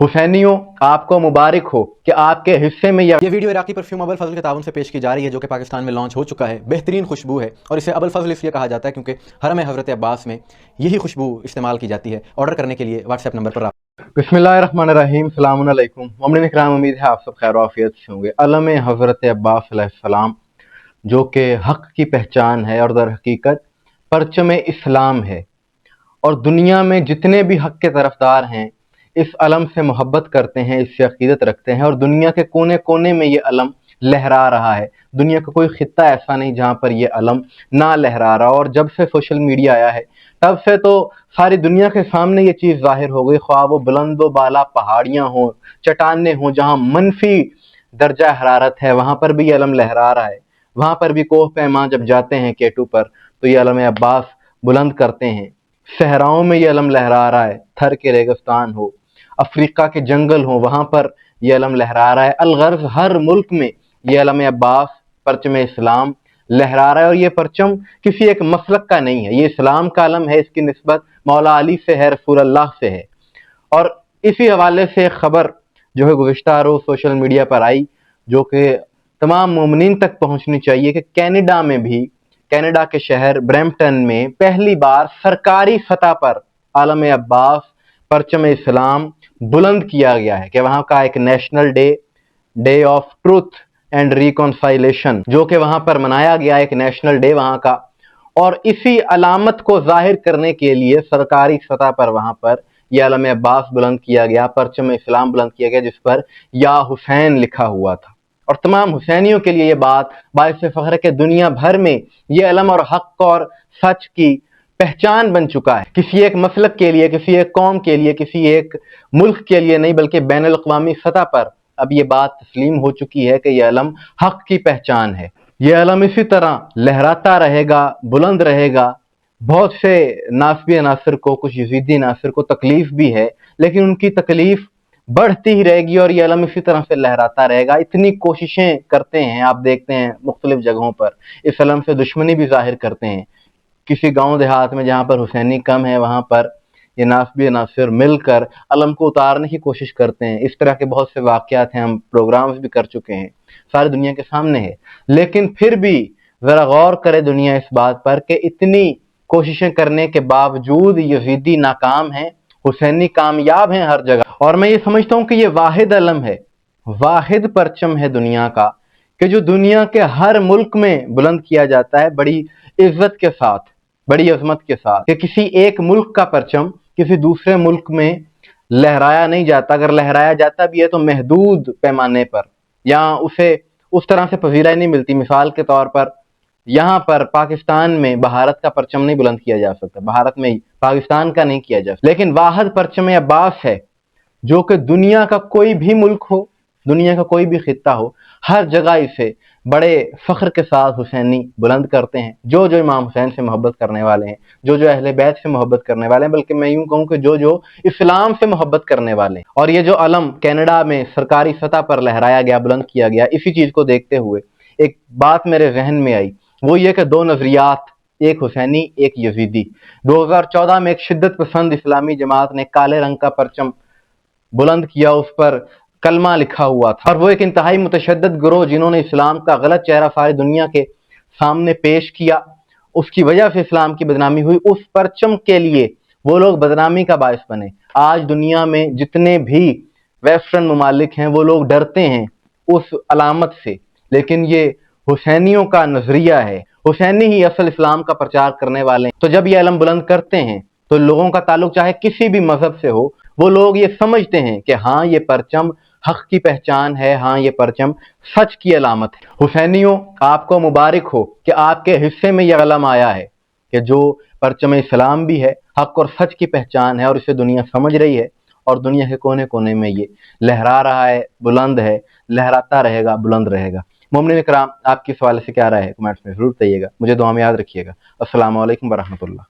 हुसैनियों, आपको मुबारक हो कि आपके हिस्से में ये वीडियो इराकी परफ्यूम अबुल फजल के ताउन से पेश की जा रही है, जो कि पाकिस्तान में लॉन्च हो चुका है। बेहतरीन खुशबू है और इसे अबुल फजल इसलिए कहा जाता है क्योंकि हरम हज़रत अब्बास में यही खुशबू इस्तेमाल की जाती है। ऑर्डर करने के लिए व्हाट्सएप नंबर पर बिस्मिल्लाहिर्रहमानिर्रहीम, सलामुन अलैकुम। मोमिन इकराम, उम्मीद है आप सब खैर आफियत से होंगे। अलम हज़रत अब्बास अलैहिस्सलाम, जो कि हक़ की पहचान है और दर हकीकत परचम इस्लाम है, और दुनिया में जितने भी हक़ के तरफदार हैं इस अलम से मोहब्बत करते हैं, इससे अक़ीदत रखते हैं, और दुनिया के कोने कोने में ये अलम लहरा रहा है। दुनिया का कोई ख़ित्ता ऐसा नहीं जहाँ पर ये अलम ना लहरा रहा। और जब से सोशल मीडिया आया है तब से तो सारी दुनिया के सामने ये चीज़ ज़ाहिर हो गई, ख्वाह वो बुलंद व बाला पहाड़ियाँ हों, चट्टानें हों, जहाँ मनफी दर्जा हरारत है वहाँ पर भी ये अलम लहरा रहा है। वहाँ पर भी कोह पैमा जब जाते हैं केटू पर तो ये अलम अब्बास बुलंद करते हैं। सहराओं में ये अलम लहरा रहा है, थर के रेगिस्तान हो, अफ्रीका के जंगल हो, वहाँ पर ये अलम लहरा रहा है। अलगर्ज हर मुल्क में ये अलम अब्बास परचम इस्लाम लहरा रहा है। और ये परचम किसी एक मसलक का नहीं है, ये इस्लाम का अलम है। इसकी निस्बत मौला अली से है, रसूल अल्लाह से है। और इसी हवाले से खबर जो है गुज़िश्ता रोज़ सोशल मीडिया पर आई, जो कि तमाम मोमिनीन तक पहुँचनी चाहिए, कि कनाडा में भी, कनाडा के शहर ब्रैम्पटन में पहली बार सरकारी सतह पर आलम अब्बास परचम इस्लाम बुलंद किया गया है। कि वहाँ का एक national day of truth and reconciliation, जो कि वहाँ पर मनाया गया, एक नेशनल डे वहाँ का। और इसी अलामत को जाहिर करने के लिए सरकारी सतह पर वहाँ पर यह आलम अब्बास बुलंद किया गया, परचम इस्लाम बुलंद किया गया, जिस पर या हुसैन लिखा हुआ था। और तमाम हुसैनियों के लिए ये बात बाइस फ़ख्र है कि दुनिया भर में ये अलम और हक़ और सच की पहचान बन चुका है। किसी एक मसलक के लिए, किसी एक कौम के लिए, किसी एक मुल्क के लिए नहीं, बल्कि बैनुल अक़वामी सतह पर अब ये बात तस्लीम हो चुकी है कि यह अलम हक़ की पहचान है। यह अलम इसी तरह लहराता रहेगा, बुलंद रहेगा। बहुत से नासबी अनासर को, कुछ यजीदी अनासर को तकलीफ भी है, लेकिन उनकी तकलीफ बढ़ती ही रहेगी और ये अलम इसी तरह से लहराता रहेगा। इतनी कोशिशें करते हैं, आप देखते हैं मुख्तलिफ जगहों पर इस अलम से दुश्मनी भी जाहिर करते हैं। किसी गांव देहात में जहां पर हुसैनी कम है, वहां पर ये नासबी अनासर मिलकर अलम को उतारने की कोशिश करते हैं। इस तरह के बहुत से वाक़यात हैं, हम प्रोग्राम्स भी कर चुके हैं, सारी दुनिया के सामने है। लेकिन फिर भी ज़रा गौर करे दुनिया इस बात पर कि इतनी कोशिशें करने के बावजूद यजीदी नाकाम हैं, हुसैनी कामयाब हैं हर जगह। और मैं ये समझता हूँ कि ये वाहिद अलम है, वाहिद परचम है दुनिया का, कि जो दुनिया के हर मुल्क में बुलंद किया जाता है, बड़ी इज्जत के साथ, बड़ी अजमत के साथ। कि किसी एक मुल्क का परचम किसी दूसरे मुल्क में लहराया नहीं जाता। अगर लहराया जाता भी है तो महदूद पैमाने पर, या उसे उस तरह से फजीलत नहीं मिलती। मिसाल के तौर पर यहाँ पर पाकिस्तान में भारत का परचम नहीं बुलंद किया जा सकता, भारत में पाकिस्तान का नहीं किया जा सकता। लेकिन वाहिद परचम अब्बास है, जो कि दुनिया का कोई भी मुल्क हो, दुनिया का कोई भी खित्ता हो, हर जगह इसे बड़े फ़ख्र के साथ हुसैनी बुलंद करते हैं। जो जो इमाम हुसैन से मोहब्बत करने वाले हैं, जो जो अहले बैत से मोहब्बत करने वाले हैं, बल्कि मैं यूँ कहूँ कि जो जो इस्लाम से मोहब्बत करने वाले हैं। और ये जो अलम कनाडा में सरकारी सतह पर लहराया गया, बुलंद किया गया, इसी चीज़ को देखते हुए एक बात मेरे जहन में आई, वो ये कि दो नज़रियात, एक हुसैनी एक यजीदी। 2014 में एक शिद्दत पसंद इस्लामी जमात ने काले रंग का परचम बुलंद किया, उस पर कलमा लिखा हुआ था। और वो एक इंतहाई मुतशद्दिद गिरोह, जिन्होंने इस्लाम का गलत चेहरा सारी दुनिया के सामने पेश किया, उसकी वजह से इस्लाम की बदनामी हुई। उस परचम के लिए वो लोग बदनामी का बायस बने। आज दुनिया में जितने भी वेस्टर्न ममालिक हैं वो लोग डरते हैं उस अलामत से, लेकिन ये हुसैनियों का नजरिया है, हुसैनी ही असल इस्लाम का प्रचार करने वाले हैं। तो जब ये अलम बुलंद करते हैं तो लोगों का ताल्लुक चाहे किसी भी मजहब से हो, वो लोग ये समझते हैं कि हाँ ये परचम हक की पहचान है, हाँ ये परचम सच की अलामत है। हुसैनियों, आपको मुबारक हो कि आपके हिस्से में यह अलम आया है, कि जो परचम इस्लाम भी है, हक और सच की पहचान है, और इसे दुनिया समझ रही है, और दुनिया के कोने कोने में ये लहरा रहा है, बुलंद है, लहराता रहेगा, बुलंद रहेगा। मोमिन इकराम, आपकी इस हवाले से क्या राय है? कमेंट्स में जरूर बताइएगा। मुझे दुआ में याद रखिएगा। अस्सलाम वालेकुम व रहमतुल्लाह।